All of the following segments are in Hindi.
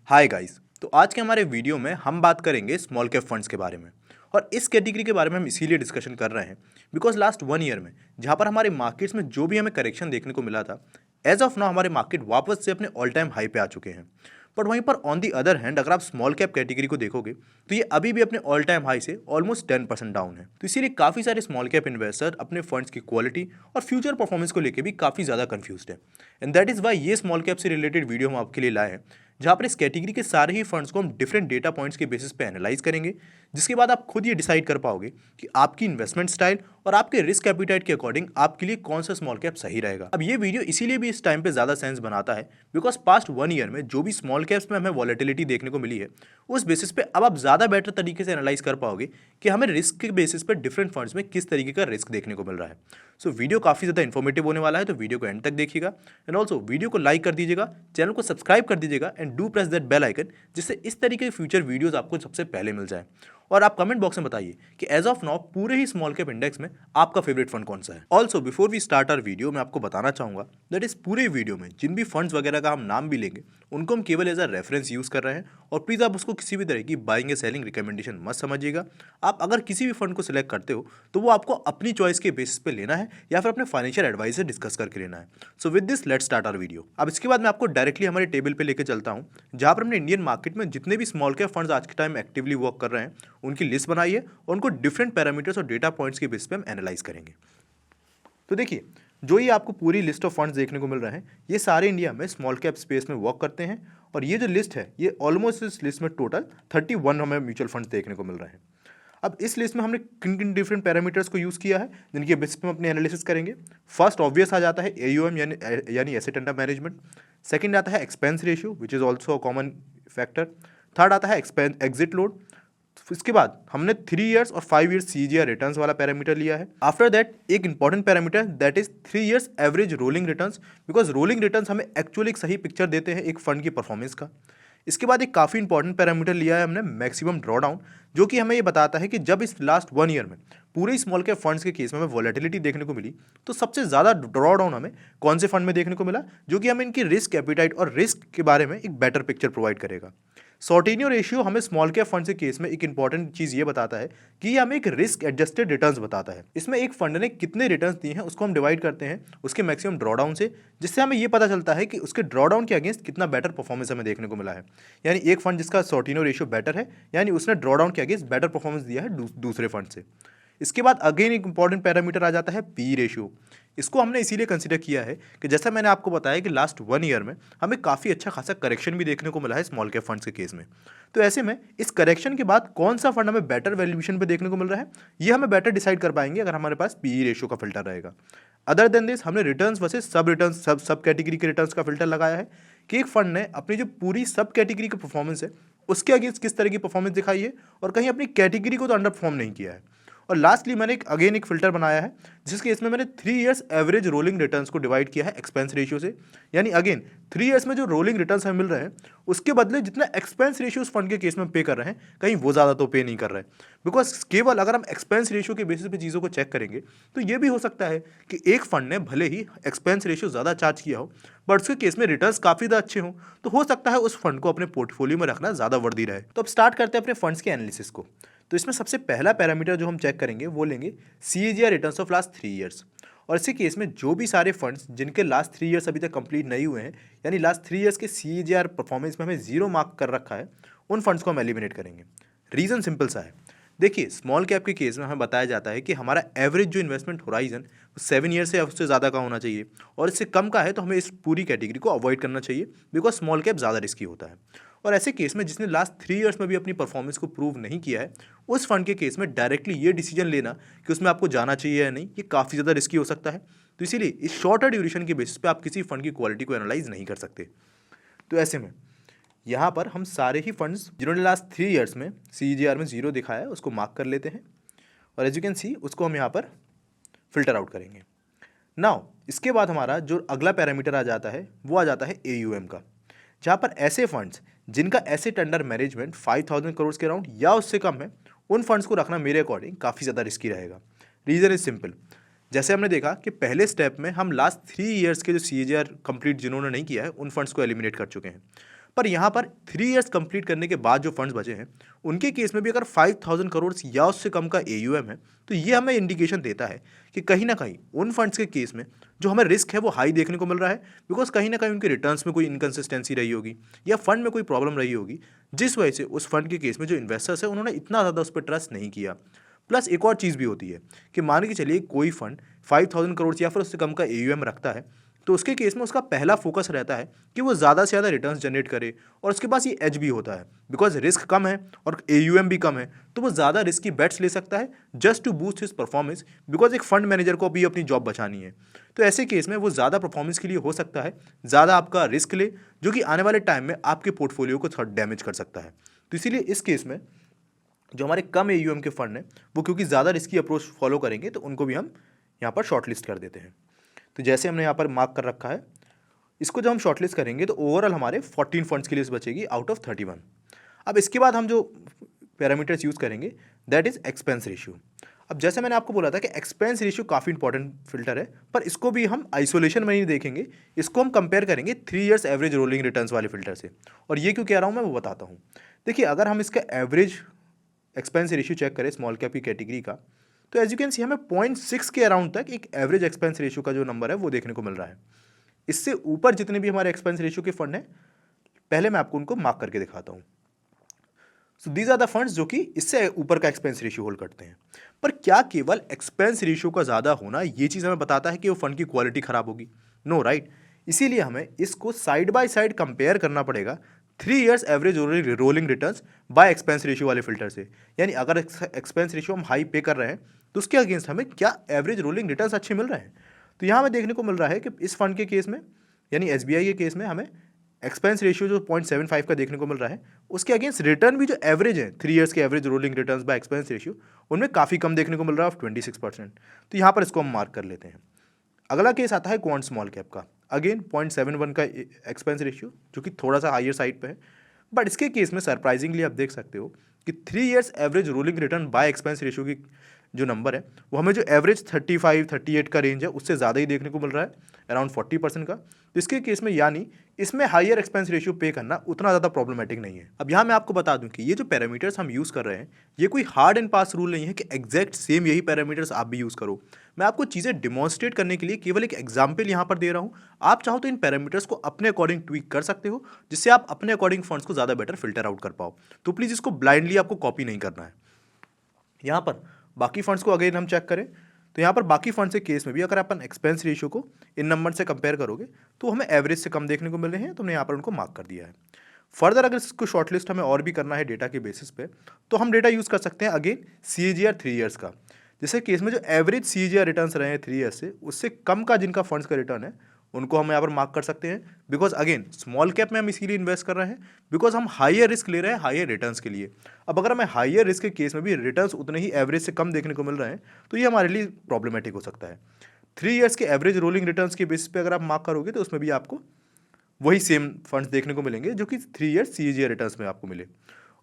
Hi guys. तो आज के हमारे वीडियो में हम बात करेंगे स्मॉल कैप फंड्स के बारे में। और इस कैटेगरी के बारे में हम इसीलिए डिस्कशन कर रहे हैं बिकॉज लास्ट 1 ईयर में जहां पर हमारे मार्केट्स में जो भी हमें करेक्शन देखने को मिला था, एज ऑफ नाउ हमारे मार्केट वापस से अपने ऑल टाइम हाई पे आ चुके हैं। बट वहीं पर ऑन दी अदर हैंड अगर आप स्मॉल कैप कैटेगरी को देखोगे तो ये अभी भी अपने ऑल टाइम हाई से ऑलमोस्ट 10% डाउन है। तो इसीलिए काफ़ी सारे स्मॉल कैप इन्वेस्टर अपने फंड्स की क्वालिटी और फ्यूचर परफॉर्मेंस को लेकर भी काफ़ी ज़्यादा कंफ्यूज्ड है। एंड दैट इज़ वाई ये स्मॉल कैप से रिलेटेड वीडियो हम आपके लिए लाए हैं, जहां पर इस कैटेगरी के सारे ही फंड्स को हम डिफरेंट डेटा पॉइंट्स के बेसिस पे एनालाइज करेंगे, जिसके बाद आप खुद ये डिसाइड कर पाओगे कि आपकी इन्वेस्टमेंट स्टाइल और आपके रिस्क एपिटाइट के अकॉर्डिंग आपके लिए कौन सा स्मॉल कैप सही रहेगा। अब ये वीडियो इसीलिए भी इस टाइम पे ज्यादा सेंस बनाता है बिकॉज पास्ट 1 ईयर में जो भी स्मॉल कैप्स में हमें वॉलेटिलिटी देखने को मिली है, उस बेसिस पे अब आप ज्यादा बेटर तरीके से एनालाइज कर पाओगे कि हमें रिस्क के बेसिस पे डिफरेंट फंड्स में किस तरीके का रिस्क देखने को मिल रहा है। सो वीडियो काफी ज्यादा इन्फॉर्मेटिव होने वाला है, तो वीडियो को एंड तक देखिएगा। एंड ऑल्सो वीडियो को लाइक कर दीजिएगा, चैनल को सब्सक्राइब कर दीजिएगा and do press that bell icon, जिससे इस तरीके के फ्यूचर वीडियोस आपको सबसे पहले मिल जाए। और आप कमेंट बॉक्स में बताइए कि एज ऑफ नाउ पूरे ही स्मॉल कैप इंडेक्स में आपका फेवरेट फंड कौन सा है। Also before we start our video, मैं आपको बताना चाहूंगा दैट इस पूरे वीडियो में जिन भी फंड्स वगैरह का हम नाम भी लेंगे उनको हम केवल एज अ रेफरेंस यूज कर रहे हैं, और प्लीज आप उसको किसी भी तरह की बाइंग या सेलिंग रिकमेंडेशन मत समझिएगा। आप अगर किसी भी फंड को सिलेक्ट करते हो तो वो आपको अपनी चॉइस के बेसिस पे लेना है या फिर अपने फाइनेंशियल एडवाइस से डिस्कस करके लेना है। So with this let's start our video. अब इसके बाद मैं आपको डायरेक्टली हमारे टेबल पे लेके चलता हूं, जहां पर हमने इंडियन मार्केट में जितने भी स्मॉल कैप फंड्स आज के टाइम एक्टिवली वर्क कर रहे हैं उनकी लिस्ट बनाई है, और उनको डिफरेंट पैरामीटर्स और डेटा पॉइंट्स के बेस पे हम एनालाइज करेंगे। तो देखिए, जो ये आपको पूरी लिस्ट ऑफ फंड्स देखने को मिल रहे हैं, ये सारे इंडिया में स्मॉल कैप स्पेस में वर्क करते हैं। और ये जो लिस्ट है, ये ऑलमोस्ट इस लिस्ट में टोटल 31 हमें म्यूचुअल फंड्स देखने को मिल रहे हैं। अब इस लिस्ट में हमने किन किन डिफरेंट पैरामीटर्स को यूज़ किया है जिनके बेसिस पे हम अपने एनालिसिस करेंगे। फर्स्ट ऑब्वियस आ जाता है AUM यानी एसेट अंडर मैनेजमेंट। सेकंड आता है expense ratio which is also a common factor. Third आता है एग्जिट लोड। इसके बाद हमने 3 ईयर्स और 5 ईयर्स CAGR रिटर्न्स वाला पैरामीटर लिया है। आफ्टर दैट एक important parameter that is 3 years average rolling returns, because rolling returns हमें एक्चुअली एक सही पिक्चर देते हैं एक फंड की परफॉर्मेंस का। इसके बाद एक काफ़ी इंपॉर्टेंट पैरामीटर लिया है हमने मैक्सिमम ड्रॉडाउन, जो कि हमें ये बताता है कि जब इस लास्ट 1 ईयर में पूरे स्मॉल कैप फंड्स के केस में हमें वॉलेटिलिटी देखने को मिली, तो सबसे ज़्यादा ड्रॉडाउन हमें कौन से फंड में देखने को मिला, जो कि हमें इनकी रिस्क एपिटाइट और रिस्क के बारे में एक बेटर पिक्चर प्रोवाइड करेगा। सॉर्टिनियो रेशियो हमें स्मॉल कैप फंड के केस में एक इंपॉर्टेंट चीज़ ये बताता है कि ये हमें एक रिस्क एडजस्टेड रिटर्न्स बताता है। इसमें एक फंड ने कितने रिटर्न्स दिए हैं उसको हम डिवाइड करते हैं उसके मैक्सिमम ड्रॉडाउन से, जिससे हमें ये पता चलता है कि उसके ड्रॉडाउन के अगेंस्ट कितना बेटर परफॉर्मेंस हमें देखने को मिला है। यानी एक फंड जिसका सॉर्टिनियो रेशियो बेटर है, यानी उसने ड्रॉडाउन के अगेंस्ट बेटर परफॉर्मेंस दिया है दूसरे फंड से। इसके बाद अगेन एक इंपॉर्टेंट पैरामीटर आ जाता है पी रेशियो। इसको हमने इसीलिए कंसीडर किया है कि जैसा मैंने आपको बताया कि लास्ट 1 ईयर में हमें काफ़ी अच्छा खासा करेक्शन भी देखने को मिला है स्मॉल कैप फंड्स के केस में। तो ऐसे में इस करेक्शन के बाद कौन सा फंड हमें बेटर वैल्यूएशन पे देखने को मिल रहा है, ये हमें बेटर डिसाइड कर पाएंगे अगर हमारे पास पी रेशियो का फिल्टर रहेगा। अदर देन दिस हमने रिटर्न्स वर्सेस सब रिटर्न्स सब कैटेगरी के रिटर्न्स का फिल्टर लगाया है कि एक फंड ने अपनी जो पूरी सब कैटेगरी की परफॉर्मेंस है उसके अगेंस्ट किस तरह की परफॉर्मेंस दिखाई है, और कहीं अपनी कैटेगरी को तो अंडर परफॉर्म नहीं किया है। और लास्टली मैंने एक फिल्टर बनाया है जिसके इसमें मैंने 3 ईयर्स एवरेज रोलिंग रिटर्न्स को डिवाइड किया है एक्सपेंस रेशियो से। यानी अगेन 3 ईयर्स में जो रोलिंग रिटर्न्स हमें मिल रहे हैं उसके बदले जितना एक्सपेंस रेशियो उस फंड के केस में पे कर रहे हैं, कहीं वो ज़्यादा तो पे नहीं कर रहे हैं। बिकॉज केवल अगर हम एक्सपेंस रेशियो के बेसिस पे चीज़ों को चेक करेंगे तो ये भी हो सकता है कि एक फंड ने भले ही एक्सपेंस रेशियो ज़्यादा चार्ज किया हो बट उसके केस में रिटर्न्स काफ़ी ज़्यादा अच्छे हों, तो हो सकता है उस फंड को अपने पोर्टफोलियो में रखना ज़्यादा वर्दी रहे। तो अब स्टार्ट करते हैं अपने फंड्स के एनालिसिस को। तो इसमें सबसे पहला पैरामीटर जो हम चेक करेंगे वो लेंगे CAGR returns of last 3 years. और इसी केस में जो भी सारे फंड्स जिनके लास्ट 3 ईयर्स अभी तक कंप्लीट नहीं हुए हैं, यानी लास्ट 3 ईयर्स के CAGR परफॉर्मेंस में हमें 0 मार्क कर रखा है, उन फंड्स को हम एलिमिनेट करेंगे। रीज़न सिंपल सा है। देखिए, स्मॉल कैप के केस में हमें बताया जाता है कि हमारा एवरेज जो इन्वेस्टमेंट होराइजन 7 ईयर से उससे ज़्यादा का होना चाहिए, और इससे कम का है तो हमें इस पूरी कैटेगरी को अवॉइड करना चाहिए बिकॉज स्मॉल कैप ज़्यादा रिस्की होता है। और ऐसे केस में जिसने लास्ट 3 ईयर्स में भी अपनी परफॉर्मेंस को प्रूव नहीं किया है, उस फंड के केस में डायरेक्टली ये डिसीजन लेना कि उसमें आपको जाना चाहिए या नहीं, ये काफ़ी ज़्यादा रिस्की हो सकता है। तो इसीलिए इस शॉर्टर ड्यूरेशन के बेसिस पे आप किसी फंड की क्वालिटी को एनालाइज नहीं कर सकते। तो ऐसे में यहाँ पर हम सारे ही फंड्स जिन्होंने लास्ट 3 ईयर्स में CAGR में 0 दिखाया है उसको मार्क कर लेते हैं, और एज यू कैन सी उसको हम यहाँ पर फिल्टर आउट करेंगे। नाउ इसके बाद हमारा जो अगला पैरामीटर आ जाता है वो आ जाता है AUM का, जहाँ पर ऐसे फंड्स जिनका एसेट अंडर मैनेजमेंट 5000 करोड़ के अराउंड या उससे कम है, उन फंड्स को रखना मेरे अकॉर्डिंग काफ़ी ज़्यादा रिस्की रहेगा। Reason is simple. जैसे हमने देखा कि पहले स्टेप में हम लास्ट 3 ईयर्स के जो CAGR कंप्लीट जिन्होंने नहीं किया है उन फंड्स को एलिमिनेट कर चुके हैं, पर यहाँ पर 3 इयर्स कंप्लीट करने के बाद जो फंड्स बचे हैं उनके केस में भी अगर 5,000 करोड़ या उससे कम का AUM है तो ये हमें इंडिकेशन देता है कि कहीं ना कहीं उन फंड्स के केस में जो हमें रिस्क है वो हाई देखने को मिल रहा है, बिकॉज कहीं ना कहीं उनके रिटर्न्स में कोई इनकन्सिस्टेंसी रही होगी या फंड में कोई प्रॉब्लम रही होगी, जिस वजह से उस फंड के केस में जो इन्वेस्टर्स है उन्होंने इतना ज़्यादा उस पर ट्रस्ट नहीं किया। प्लस एक और चीज़ भी होती है कि मान के चलिए कोई फंड 5,000 करोड़ या फिर उससे कम का AUM रखता है, तो उसके केस में उसका पहला फोकस रहता है कि वो ज़्यादा से ज़्यादा रिटर्न्स जनरेट करे, और उसके पास ये एज भी होता है बिकॉज रिस्क कम है और AUM भी कम है, तो वो ज़्यादा रिस्क की बेट्स ले सकता है just to boost his performance, because एक फंड मैनेजर को भी अपनी जॉब बचानी है। तो ऐसे केस में वो ज़्यादा परफॉर्मेंस के लिए हो सकता है ज़्यादा आपका रिस्क ले, जो कि आने वाले टाइम में आपके पोर्टफोलियो को थोड़ा डैमेज कर सकता है। तो इसीलिए इस केस में जो हमारे कम AUM के फंड हैं वो क्योंकि ज़्यादा रिस्की अप्रोच फॉलो करेंगे तो उनको भी हम यहाँ पर शॉर्ट लिस्ट कर देते हैं। तो जैसे हमने यहाँ पर मार्क कर रखा है, इसको जब हम शॉर्टलिस्ट करेंगे तो ओवरऑल हमारे 14 फंड्स की लिस्ट बचेगी आउट ऑफ 31। अब इसके बाद हम जो पैरामीटर्स यूज़ करेंगे दैट इज़ एक्सपेंस रेशियो। अब जैसे मैंने आपको बोला था कि एक्सपेंस रेशियो काफ़ी इंपॉर्टेंट फिल्टर है, पर इसको भी हम आइसोलेशन में नहीं देखेंगे, इसको हम कंपेयर करेंगे 3 इयर्स एवरेज रोलिंग रिटर्न्स वाले फिल्टर से। और ये क्यों कह रहा हूँ मैं वो बताता हूँ। देखिए, अगर हम इसका एवरेज एक्सपेंस रेशियो चेक करें स्मॉल कैप की कैटेगरी का, तो एज यू कैन सी हमें 0.6 के अराउंड तक एक एवरेज एक्सपेंस रेशियो का जो नंबर है वो देखने को मिल रहा है। इससे ऊपर जितने भी हमारे एक्सपेंस रेशियो के फंड हैं, पहले मैं आपको उनको मार्क करके दिखाता हूँ। So these are the funds जो कि इससे ऊपर का एक्सपेंस रेशियो होल्ड करते हैं। पर क्या केवल एक्सपेंस रेशियो का ज़्यादा होना ये चीज़ हमें बताता है कि वो फंड की क्वालिटी खराब होगी? No, right. इसीलिए हमें इसको साइड बाय साइड कंपेयर करना पड़ेगा 3 years average rolling returns by expense ratio वाले फिल्टर से। यानी अगर एक्सपेंस रेशियो हम हाई पे कर रहे हैं तो उसके अगेंस्ट हमें क्या एवरेज रोलिंग रिटर्न्स अच्छे मिल रहे हैं। तो यहाँ हमें देखने को मिल रहा है कि इस फंड के केस में यानी SBI के केस में हमें एक्सपेंस रेशियो जो 0.75 का देखने को मिल रहा है, उसके अगेंस्ट रिटर्न भी जो एवरेज है 3 इयर्स के average rolling returns by expense ratio उनमें काफ़ी कम देखने को मिल रहा है, 26%। तो यहाँ पर इसको हम मार्क कर लेते हैं। अगला केस आता है क्वांट स्मॉल कैप का, अगेन 0.71 का एक्सपेंस रेशियो जो कि थोड़ा सा हायर साइड पे है, बट इसके केस में सरप्राइजिंगली आप देख सकते हो कि 3 years average rolling return by expense ratio की जो नंबर है वो हमें जो एवरेज 35-38 का रेंज है उससे ज़्यादा ही देखने को मिल रहा है, अराउंड 40% का। तो इसके केस में यानी इसमें हायर एक्सपेंस रेशियो पे करना उतना ज़्यादा प्रॉब्लमेटिक नहीं है। अब यहाँ मैं आपको बता दूं कि ये जो पैरामीटर्स हम यूज़ कर रहे हैं ये कोई हार्ड एंड पास रूल नहीं है कि एग्जैक्ट सेम यही पैरामीटर्स आप भी यूज़ करो। मैं आपको चीज़ें डिमॉन्स्ट्रेट करने के लिए केवल एक एग्जाम्पल यहाँ पर दे रहा हूँ। आप चाहो तो इन पैरामीटर्स को अपने अकॉर्डिंग ट्वीक कर सकते हो, जिससे आप अपने अकॉर्डिंग फंड्स को ज़्यादा बेटर फिल्टर आउट कर पाओ। तो प्लीज़ इसको ब्लाइंडली आपको कॉपी नहीं करना है। यहाँ पर बाकी फंड्स को अगेन हम चेक करें तो यहाँ पर बाकी फंड्स के केस में भी अगर अपन एक्सपेंस रेशियो को इन नंबर से कंपेयर करोगे तो हमें एवरेज से कम देखने को मिल रहे हैं, तो हमने यहाँ पर उनको मार्क कर दिया है। फर्दर अगर इसको शॉर्टलिस्ट हमें और भी करना है डेटा के बेसिस पे, तो हम डेटा यूज़ कर सकते हैं अगेन CAGR 3 इयर्स का। जैसे केस में जो एवरेज CAGR रिटर्न्स रहे हैं 3 ईयर्स से, उससे कम का जिनका फंड्स का रिटर्न है उनको हम यहाँ पर मार्क कर सकते हैं। बिकॉज अगेन स्मॉल कैप में हम इसीलिए इन्वेस्ट कर रहे हैं बिकॉज हम हायर रिस्क ले रहे हैं हायर रिटर्न्स के लिए। अब अगर हमें हायर रिस्क के केस में भी रिटर्न्स उतने ही एवरेज से कम देखने को मिल रहे हैं तो ये हमारे लिए प्रॉब्लमेटिक हो सकता है। 3 इयर्स के एवरेज रोलिंग रिटर्न्स के बेसिस पे अगर आप मार्क करोगे तो उसमें भी आपको वही सेम फंड्स देखने को मिलेंगे जो कि 3 इयर्स CAGR रिटर्न्स में आपको मिले।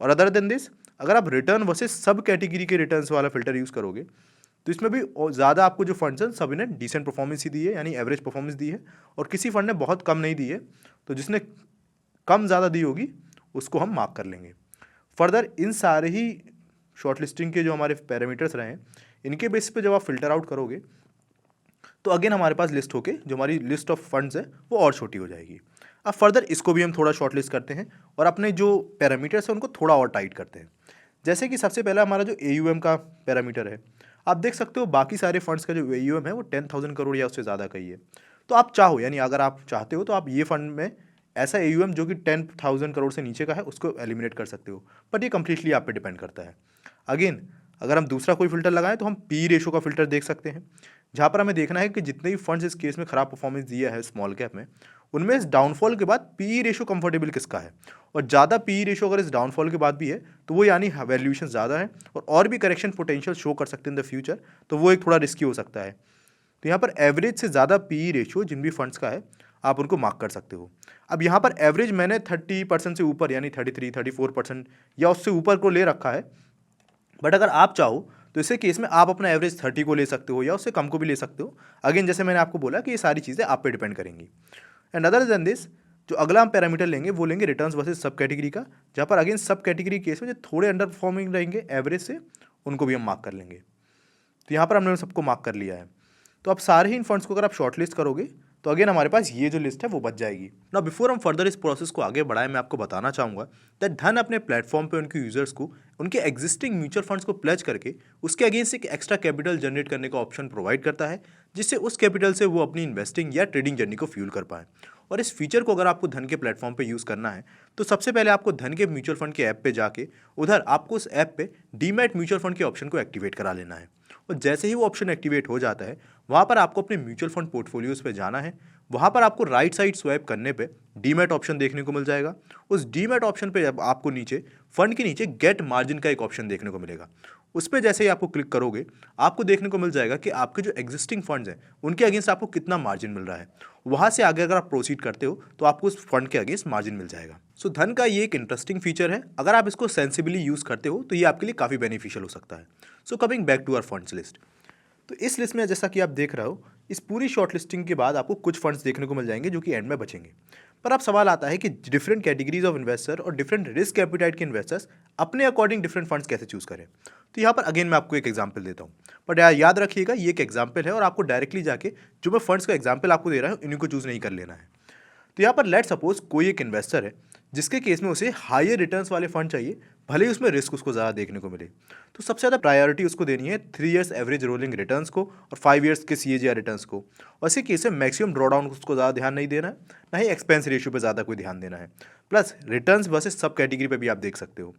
और अदर देन दिस, अगर आप रिटर्न वर्सेस सब कैटेगरी के रिटर्न्स वाला फिल्टर यूज़ करोगे तो इसमें भी ज़्यादा आपको जो फंड्स हैं सभी ने डिसेंट परफॉर्मेंस ही दी है, यानी एवरेज परफॉर्मेंस दी है, और किसी फंड ने बहुत कम नहीं दी है। तो जिसने कम ज़्यादा दी होगी उसको हम मार्क कर लेंगे। फर्दर इन सारे ही शॉर्टलिस्टिंग के जो हमारे पैरामीटर्स रहे हैं इनके बेसिस पे जब आप फिल्टर आउट करोगे तो अगेन हमारे पास लिस्ट होके जो हमारी लिस्ट ऑफ फंड्स है वो और छोटी हो जाएगी। अब फर्दर इसको भी हम थोड़ा शॉर्टलिस्ट करते हैं और अपने जो पैरामीटर्स हैं उनको थोड़ा और टाइट करते हैं। जैसे कि सबसे पहला हमारा जो AUM का पैरामीटर है, आप देख सकते हो बाकी सारे फंड्स का जो AUM है वो 10,000 करोड़ या उससे ज़्यादा का ही है। तो आप चाहो यानी अगर आप चाहते हो तो आप ये फंड में ऐसा AUM जो कि 10,000 करोड़ से नीचे का है उसको एलिमिनेट कर सकते हो, बट ये कम्प्लीटली आप पे डिपेंड करता है। अगेन अगर हम दूसरा कोई फिल्टर लगाएं तो हम PE रेशो का फिल्टर देख सकते हैं, जहाँ पर हमें देखना है कि जितने भी फंड्स इस केस में ख़राब परफॉर्मेंस दिया है स्मॉल कैप में, उनमें इस डाउनफॉल के बाद PE रेशो कंफर्टेबल किसका है। और ज़्यादा PE रेशो अगर इस डाउनफॉल के बाद भी है तो वो यानी वैल्यूएशन ज़्यादा है और भी करेक्शन पोटेंशियल शो कर सकते हैं इन द फ्यूचर, तो वो एक थोड़ा रिस्की हो सकता है। तो यहाँ पर एवरेज से ज़्यादा PE रेशो जिन भी फंड्स का है आप उनको मार्क कर सकते हो। अब यहाँ पर एवरेज मैंने 30% से ऊपर यानी 33-34% या उससे ऊपर को ले रखा है, बट अगर आप चाहो तो इसे केस में आप अपना एवरेज 30 को ले सकते हो या उससे कम को भी ले सकते हो। अगेन जैसे मैंने आपको बोला कि ये सारी चीज़ें आप पे डिपेंड करेंगी। एंड अदर देन दिस, जो अगला हम पैरामीटर लेंगे वो लेंगे रिटर्न्स वर्सेस सब कैटेगरी का, जहाँ पर अगेन सब कैटेगरी केस में जो थोड़े अंडर परफॉर्मिंग रहेंगे एवरेज से, उनको भी हम मार्क कर लेंगे। तो यहाँ पर हमने सबको मार्क कर लिया है। तो अब सारे ही इन फंड्स को अगर आप शॉर्टलिस्ट करोगे तो अगेन हमारे पास ये जो लिस्ट है वो बच जाएगी ना। बिफोर हम फर्दर इस प्रोसेस को आगे बढ़ाएं, मैं आपको बताना चाहूँगा दैट धन अपने प्लेटफॉर्म पे उनके यूजर्स को उनके एग्जिस्टिंग म्यूचुअल फंड्स को प्लेज करके उसके अगेंस्ट एक एक्स्ट्रा कैपिटल जनरेट करने का ऑप्शन प्रोवाइड करता है, जिससे उस कैपिटल से वो अपनी इन्वेस्टिंग या ट्रेडिंग जर्नी को फ्यूल कर पाए। और इस फीचर को अगर आपको धन के प्लेटफॉर्म पे यूज़ करना है तो सबसे पहले आपको धन के म्यूचुअल फंड के ऐप पे जाके उधर आपको उस ऐप पे डीमैट म्यूचुअल फंड के ऑप्शन को एक्टिवेट करा लेना है। और जैसे ही वो ऑप्शन एक्टिवेट हो जाता है वहाँ पर आपको अपने म्यूचुअल फंड पोर्टफोलियोज पे जाना है। वहाँ पर आपको राइट साइड स्वाइप करने पे डीमैट ऑप्शन देखने को मिल जाएगा। उस डीमैट ऑप्शन पे जब आपको नीचे फंड के नीचे गेट मार्जिन का एक ऑप्शन देखने को मिलेगा। उस पर जैसे ही आपको क्लिक करोगे आपको देखने को मिल जाएगा कि आपके जो एग्जिस्टिंग फंड्स हैं उनके अगेंस्ट आपको कितना मार्जिन मिल रहा है। वहाँ से आगे अगर आप प्रोसीड करते हो तो आपको उस फंड के अगेंस्ट मार्जिन मिल जाएगा। सो धन का ये एक इंटरेस्टिंग फीचर है। अगर आप इसको सेंसिबली यूज़ करते हो तो ये आपके लिए काफ़ी बेनिफिशियल हो सकता है। So coming back to our funds list, तो इस लिस्ट में जैसा कि आप देख रहे हो इस पूरी शॉर्ट लिस्टिंग के बाद आपको कुछ फंड्स देखने को मिल जाएंगे जो कि एंड में बचेंगे। पर अब सवाल आता है कि डिफरेंट कैटेगरीज ऑफ इन्वेस्टर और डिफरेंट रिस्क एपिटाइट के इन्वेस्टर्स अपने अकॉर्डिंग डिफरेंट फंड्स कैसे चूज़ करें। तो यहाँ पर अगेन मैं आपको एक एग्जांपल देता हूँ, बट याद रखिएगा ये एक एग्जांपल है और आपको डायरेक्टली जाके जो मैं फंड्स का एग्जांपल आपको दे रहा हूँ इन्हीं को चूज़ नहीं कर लेना है। तो यहाँ पर लेट सपोज कोई एक इन्वेस्टर है जिसके केस में उसे हायर रिटर्न्स वाले फंड चाहिए, भले ही उसमें रिस्क उसको ज़्यादा देखने को मिले। तो सबसे ज़्यादा प्रायोरिटी उसको देनी है 3 इयर्स एवरेज रोलिंग रिटर्न्स को और 5 इयर्स के CAGR रिटर्न्स को। और इसी केस में मैक्सिमम ड्रॉडाउन उसको ज़्यादा ध्यान नहीं देना है, ना ही एक्सपेंस रेशियो पे ज़्यादा कोई ध्यान देना है। प्लस रिटर्न्स वर्सेस सब कैटेगरी पे भी आप देख सकते हो।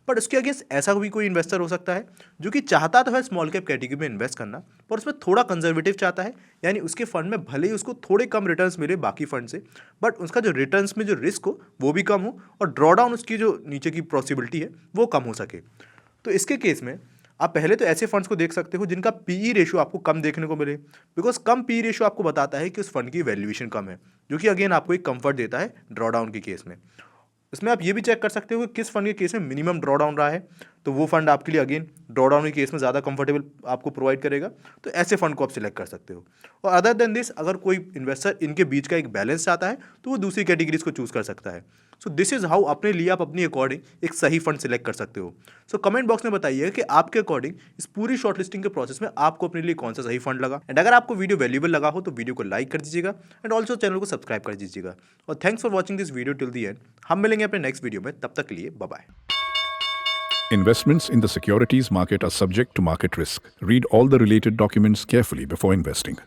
बट उसके अगेंस्ट ऐसा भी कोई इन्वेस्टर हो सकता है जो कि चाहता तो है स्मॉल कैप कैटेगरी में इन्वेस्ट करना, पर उसमें थोड़ा कंजर्वेटिव चाहता है, यानी उसके फंड में भले ही उसको थोड़े कम रिटर्न्स मिले बाकी फंड से, बट उसका जो रिटर्न्स में जो रिस्क हो वो भी कम हो और ड्रॉडाउन उसकी जो नीचे की पॉसिबिलिटी है वो कम हो सके। तो इसके केस में आप पहले तो ऐसे फंड्स को देख सकते हो जिनका PE रेशियो आपको कम देखने को मिले, बिकॉज कम PE रेशियो आपको बताता है कि उस फंड की वैल्यूएशन कम है, जो कि अगेन आपको एक कंफर्ट देता है ड्रॉडाउन के केस में। इसमें आप ये भी चेक कर सकते हो कि किस फंड के केस में मिनिमम ड्रॉडाउन रहा है, तो वो फंड आपके लिए अगेन ड्रॉडाउन के केस में ज़्यादा कंफर्टेबल आपको प्रोवाइड करेगा। तो ऐसे फंड को आप सिलेक्ट कर सकते हो। और अदर देन दिस अगर कोई इन्वेस्टर इनके बीच का एक बैलेंस चाहता है तो वो दूसरी कैटेगरीज को चूज़ कर सकता है। सो दिस इज़ हाउ अपने लिए आप अपनी अकॉर्डिंग एक सही फंड सिलेक्ट कर सकते हो। सो कमेंट बॉक्स में बताइए कि आपके अकॉर्डिंग इस पूरी शॉर्ट लिस्टिंग के प्रोसेस में आपको अपने लिए कौन सा सही फंड लगा। एंड अगर आपको वीडियो वैल्यूएबल लगा हो तो वीडियो को लाइक कर दीजिएगा एंड ऑल्सो चैनल को सब्सक्राइब कर दीजिएगा। और thanks for watching this video till the and. हम मिलेंगे अपने नेक्स्ट वीडियो में, तब तक के लिए bye bye. Investments in the securities market are subject to market risk. Read all the related documents carefully before investing.